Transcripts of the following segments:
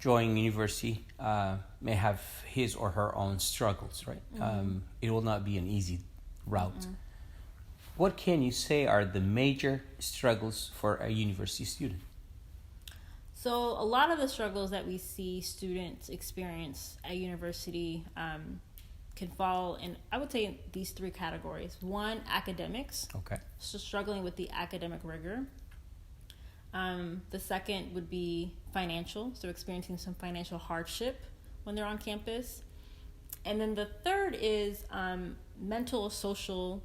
joining university may have his or her own struggles, right? It will not be an easy route. What can you say are the major struggles for a university student? So a lot of the struggles that we see students experience at university can fall in, I would say, these three categories. One, academics. Okay. So struggling with the academic rigor. The second would be financial, so experiencing some financial hardship when they're on campus. And then the third is mental, social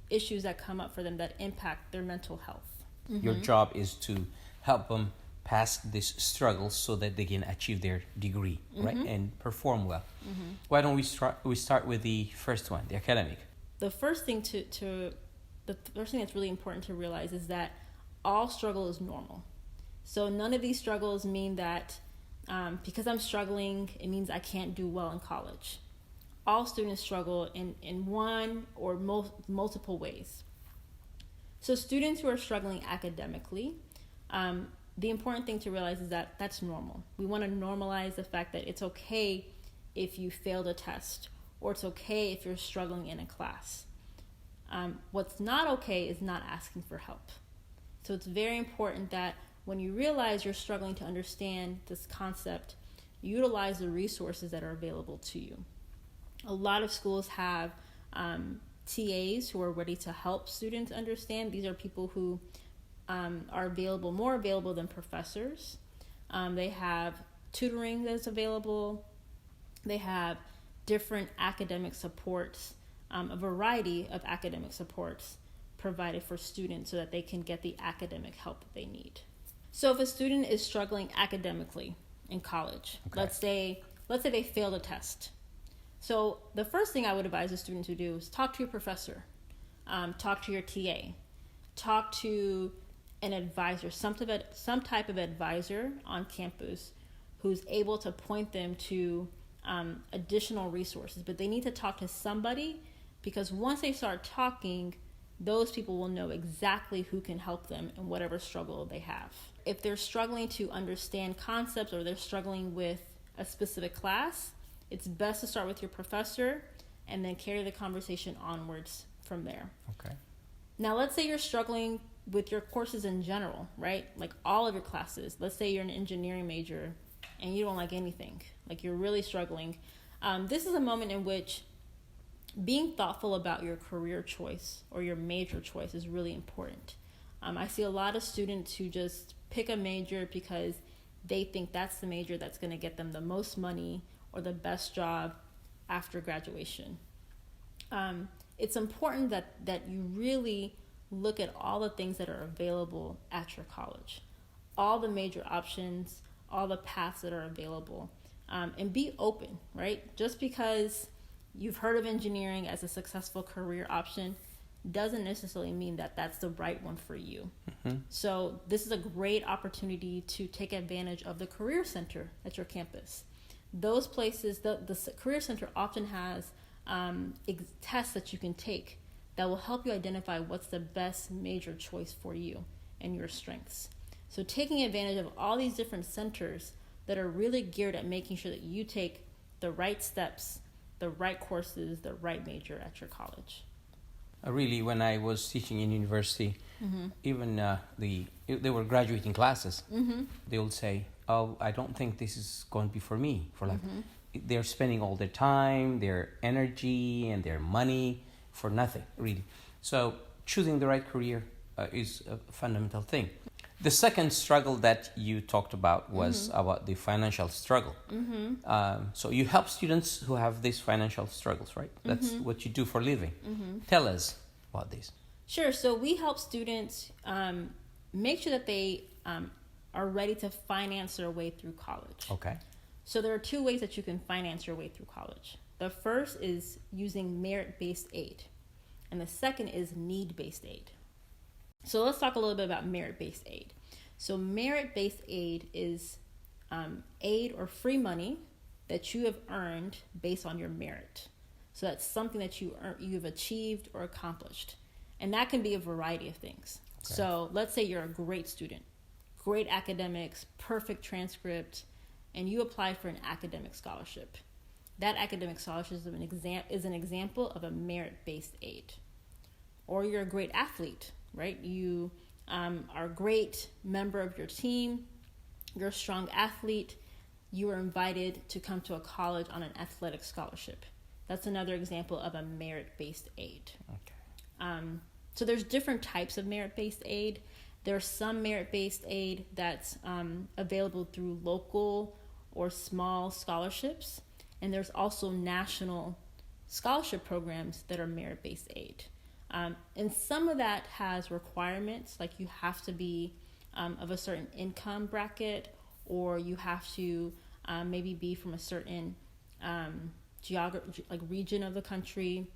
issues that come up for them that impact their mental health. Your job is to help them pass this struggle so that they can achieve their degree, right, and perform well. Why don't we start with the first one, the academic? The first thing the first thing that's really important to realize is that all struggle is normal. So none of these struggles mean that because I'm struggling, it means I can't do well in college. All students struggle in one or multiple ways. So students who are struggling academically, the important thing to realize is that that's normal. We want to normalize the fact that it's okay if you failed a test, or it's okay if you're struggling in a class. What's not okay is not asking for help. So it's very important that when you realize you're struggling to understand this concept, utilize the resources that are available to you. A lot of schools have TAs who are ready to help students understand. These are people who are more available than professors. They have tutoring that's available. They have different academic supports, a variety of academic supports provided for students so that they can get the academic help that they need. So if a student is struggling academically in college, let's say they failed a test. So the first thing I would advise a student to do is talk to your professor, talk to your TA, talk to an advisor, some type of advisor on campus who's able to point them to additional resources. But they need to talk to somebody, because once they start talking, those people will know exactly who can help them in whatever struggle they have. If they're struggling to understand concepts or they're struggling with a specific class, it's best to start with your professor and then carry the conversation onwards from there. Okay. Now, let's say you're struggling with your courses in general, right? Like all of your classes. Let's say you're an engineering major and you don't like anything. Like you're really struggling. This is a moment in which being thoughtful about your career choice or your major choice is really important. I see a lot of students who just pick a major because they think that's the major that's going to get them the most money or the best job after graduation. It's important that you really look at all the things that are available at your college, all the major options, all the paths that are available, and be open, right? Just because you've heard of engineering as a successful career option doesn't necessarily mean that that's the right one for you. So this is a great opportunity to take advantage of the Career Center at your campus. Those places, the Career Center often has tests that you can take that will help you identify what's the best major choice for you and your strengths. So taking advantage of all these different centers that are really geared at making sure that you take the right steps, the right courses, the right major at your college. Really, when I was teaching in university, even they were graduating classes, they would say, "Oh, I don't think this is going to be for me for life." They're spending all their time, their energy, and their money for nothing, really. So choosing the right career is a fundamental thing. The second struggle that you talked about was about the financial struggle. So you help students who have these financial struggles, right? That's what you do for a living. Tell us about this. Sure. So we help students make sure that they are ready to finance their way through college. Okay. So there are two ways that you can finance your way through college. The first is using merit-based aid, and the second is need-based aid. So let's talk a little bit about merit-based aid. So merit-based aid is aid or free money that you have earned based on your merit. So that's something that you've achieved or accomplished. And that can be a variety of things. Okay. So let's say you're a great student, great academics, perfect transcript, and you apply for an academic scholarship. That academic scholarship is an example of a merit-based aid. Or you're a great athlete, right? You are a great member of your team, you're a strong athlete, you are invited to come to a college on an athletic scholarship. That's another example of a merit-based aid. Okay. So there's different types of merit-based aid. There's some merit-based aid that's available through local or small scholarships. And there's also national scholarship programs that are merit-based aid. And some of that has requirements, like you have to be of a certain income bracket, or you have to maybe be from a certain region of the country.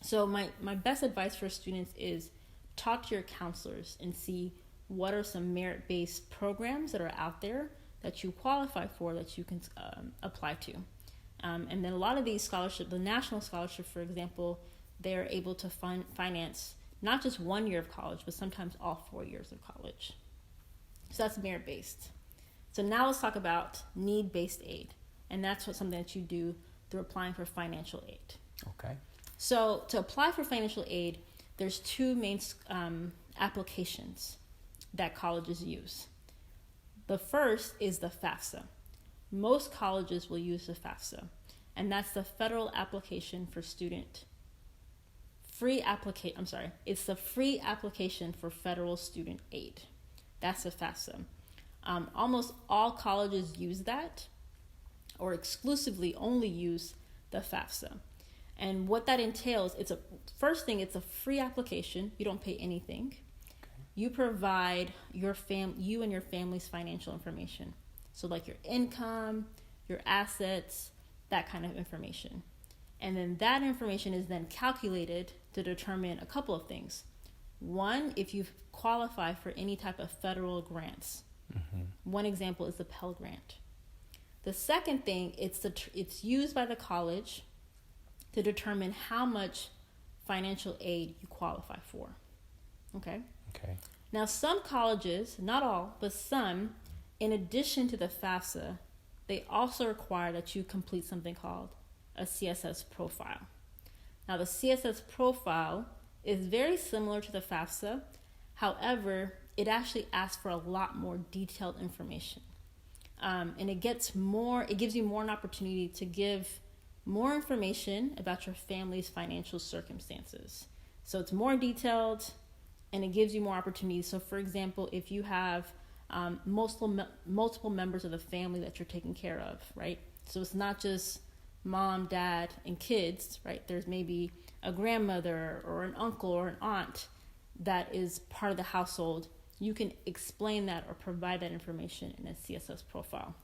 So my best advice for students is talk to your counselors and see what are some merit-based programs that are out there that you qualify for, that you can apply to. And then a lot of these scholarships, the national scholarship, for example, they're able to finance not just 1 year of college, but sometimes all 4 years of college. So that's merit-based. So now let's talk about need-based aid. And that's something that you do through applying for financial aid. Okay. So to apply for financial aid, there's two main applications that colleges use. The first is the FAFSA. Most colleges will use the FAFSA, and that's the Federal Application for Student It's the free application for federal student aid. That's the FAFSA. Almost all colleges use that, or exclusively only use the FAFSA. And what that entails, it's a free application. You don't pay anything. Okay. You provide you and your family's financial information. So like your income, your assets, that kind of information. And then that information is then calculated to determine a couple of things. One, if you qualify for any type of federal grants. Mm-hmm. One example is the Pell Grant. The second thing, it's used by the college to determine how much financial aid you qualify for. Okay? Okay. Now, some colleges, not all, but some, in addition to the FAFSA, they also require that you complete something called a CSS profile. Now, the CSS profile is very similar to the FAFSA. However, it actually asks for a lot more detailed information. And it gives you more an opportunity to give more information about your family's financial circumstances. So it's more detailed, and it gives you more opportunities. So for example, if you have multiple members of the family that you're taking care of, right? So it's not just mom, dad, and kids, right? There's maybe a grandmother or an uncle or an aunt that is part of the household. You can explain that or provide that information in a CSS profile.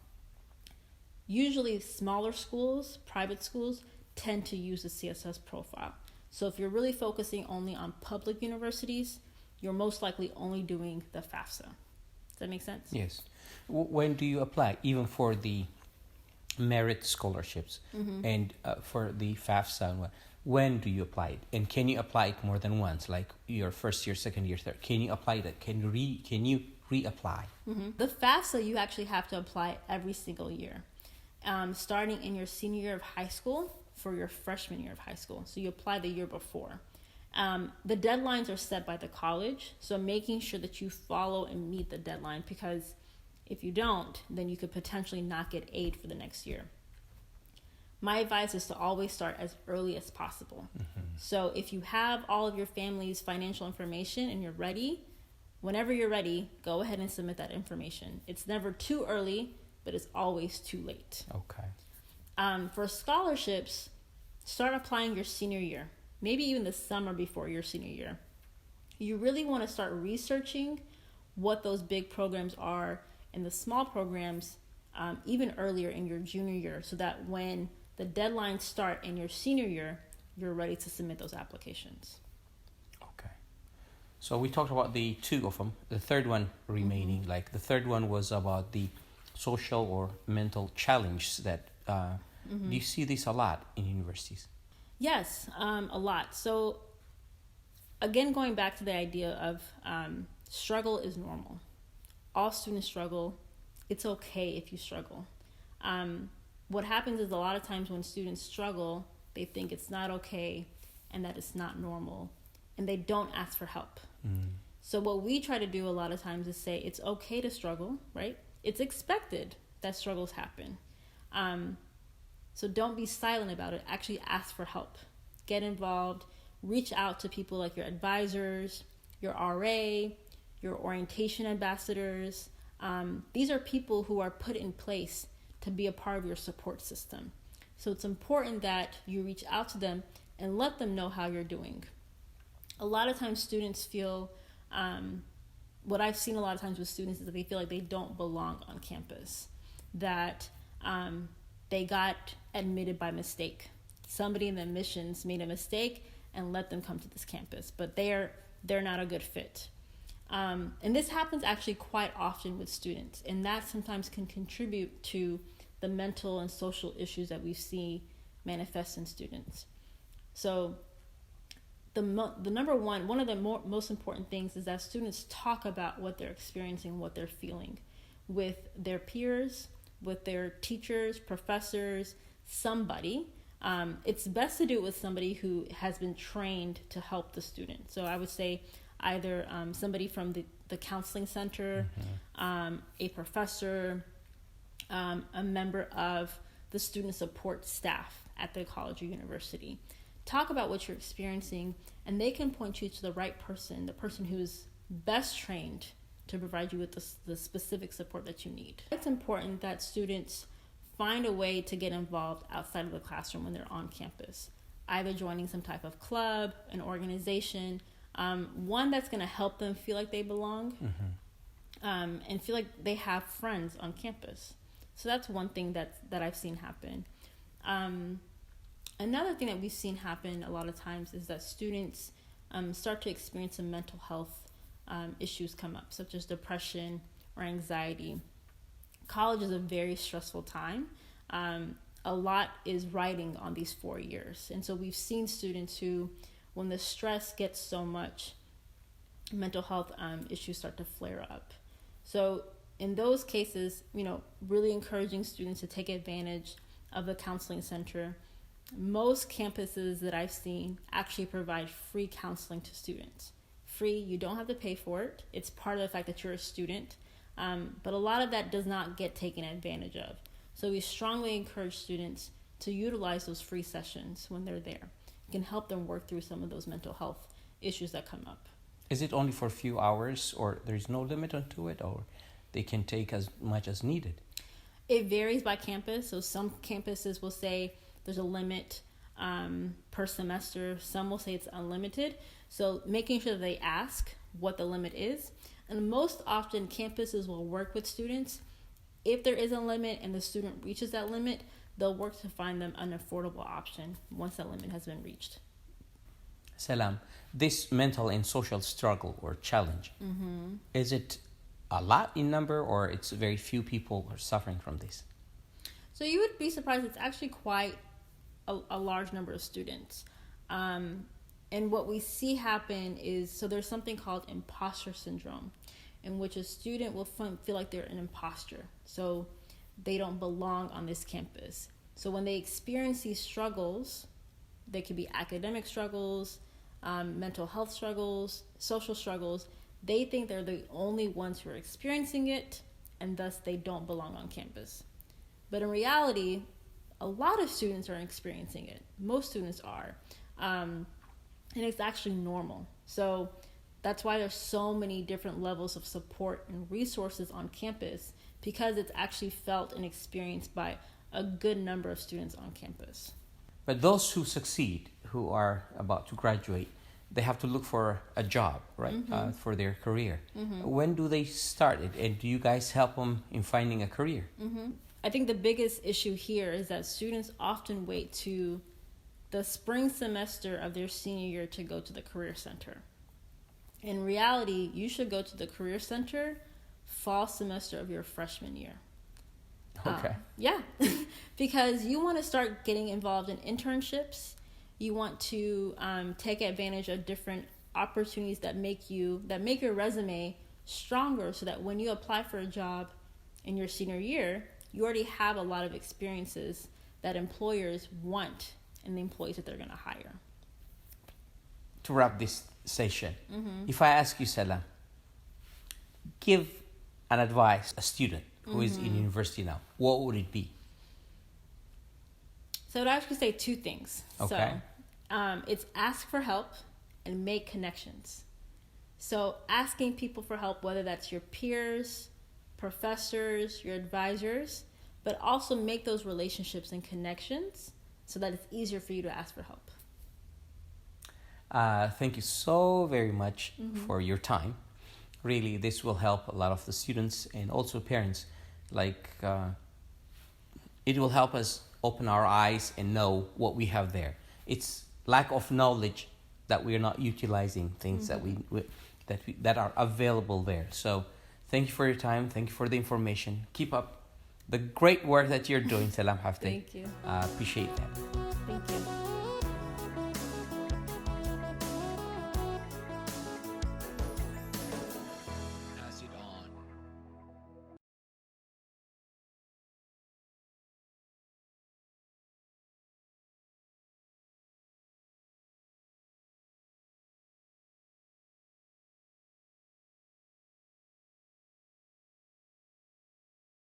Usually smaller schools, private schools, tend to use a CSS profile. So if you're really focusing only on public universities, you're most likely only doing the FAFSA. Does that make sense? Yes. When do you apply? Even for the merit scholarships, mm-hmm. and for the FAFSA, when do you apply it? And can you apply it more than once, like your first year, second year, third? Can you apply that? Can you reapply? Mm-hmm. The FAFSA, you actually have to apply every single year, starting in your senior year of high school for your freshman year of high school. So you apply the year before. The deadlines are set by the college, so making sure that you follow and meet the deadline, because if you don't, then you could potentially not get aid for the next year. My advice is to always start as early as possible. Mm-hmm. So if you have all of your family's financial information and you're ready, whenever you're ready, go ahead and submit that information. It's never too early, but it's always too late. Okay. For scholarships, start applying your senior year, maybe even the summer before your senior year. You really want to start researching what those big programs are and the small programs even earlier in your junior year, so that when the deadlines start in your senior year, you're ready to submit those applications. Okay. So we talked about the two of them. The third one remaining, mm-hmm. like the third one was about the social or mental challenge that mm-hmm. do you see this a lot in universities? Yes, a lot. So again, going back to the idea of struggle is normal. all students struggle. It's okay if you struggle. What happens is a lot of times when students struggle, they think it's not okay and that it's not normal, and they don't ask for help. So what we try to do a lot of times is say it's okay to struggle, right? It's expected that struggles happen. So don't be silent about it. Actually ask for help. Get involved. Reach out to people like your advisors, your RA, your orientation ambassadors. These are people who are put in place to be a part of your support system. So it's important that you reach out to them and let them know how you're doing. A lot of times students feel, what I've seen a lot of times with students is that they feel like they don't belong on campus, that they got admitted by mistake. Somebody in the admissions made a mistake and let them come to this campus, but they're not a good fit. And this happens actually quite often with students, and that sometimes can contribute to the mental and social issues that we see manifest in students. So the number one of the most important things is that students talk about what they're experiencing, what they're feeling with their peers, with their teachers, professors, somebody. It's best to do it with somebody who has been trained to help the student. So I would say either somebody from the counseling center, a professor, a member of the student support staff at the college or university. Talk about what you're experiencing, and they can point you to the right person, the person who's best trained to provide you with the specific support that you need. It's important that students find a way to get involved outside of the classroom when they're on campus, either joining some type of club, an organization, one that's going to help them feel like they belong, and feel like they have friends on campus. So that's one thing that I've seen happen. Another thing that we've seen happen a lot of times is that students start to experience some mental health issues come up, such as depression or anxiety. College is a very stressful time. A lot is riding on these 4 years. And so we've seen students who, when the stress gets so much, mental health issues start to flare up. So in those cases, really encouraging students to take advantage of the counseling center. Most campuses that I've seen actually provide free counseling to students. Free, you don't have to pay for it. It's part of the fact that you're a student. But a lot of that does not get taken advantage of. So we strongly encourage students to utilize those free sessions when they're there. It can help them work through some of those mental health issues that come up. Is it only for a few hours, or there's no limit onto it, or they can take as much as needed? It varies by campus. So some campuses will say there's a limit per semester. Some will say it's unlimited. So making sure that they ask what the limit is. And most often campuses will work with students. If there is a limit and the student reaches that limit, they'll work to find them an affordable option once that limit has been reached. Salam, this mental and social struggle or challenge, is it a lot in number, or it's very few people are suffering from this? So you would be surprised, it's actually quite a large number of students. And what we see happen is, so there's something called imposter syndrome, in which a student will feel like they're an imposter. So they don't belong on this campus. So when they experience these struggles, they could be academic struggles, mental health struggles, social struggles, they think they're the only ones who are experiencing it, and thus they don't belong on campus. But in reality, a lot of students are experiencing it. Most students are. And it's actually normal. So that's why there's so many different levels of support and resources on campus, because it's actually felt and experienced by a good number of students on campus. But those who succeed, who are about to graduate, they have to look for a job, right, for their career. When do they start it, and do you guys help them in finding a career? I think the biggest issue here is that students often wait to the spring semester of their senior year to go to the career center. In reality, you should go to the career center fall semester of your freshman year. Okay. Yeah, because you want to start getting involved in internships. You want to take advantage of different opportunities that make your resume stronger so that when you apply for a job in your senior year, you already have a lot of experiences that employers want in the employees that they're going to hire. To wrap this session, if I ask you, Selah, give an advice a student who is in university now, what would it be? So I'd actually say two things. Okay. So it's ask for help and make connections. So asking people for help, whether that's your peers, professors, your advisors, but also make those relationships and connections so that it's easier for you to ask for help. Thank you so very much for your time. Really, this will help a lot of the students and also parents. It will help us open our eyes and know what we have there. It's lack of knowledge that we are not utilizing things that are available there. So thank you for your time. Thank you for the information. Keep up the great work that you're doing, Salam Hafte. Thank you. Appreciate that. Thank you.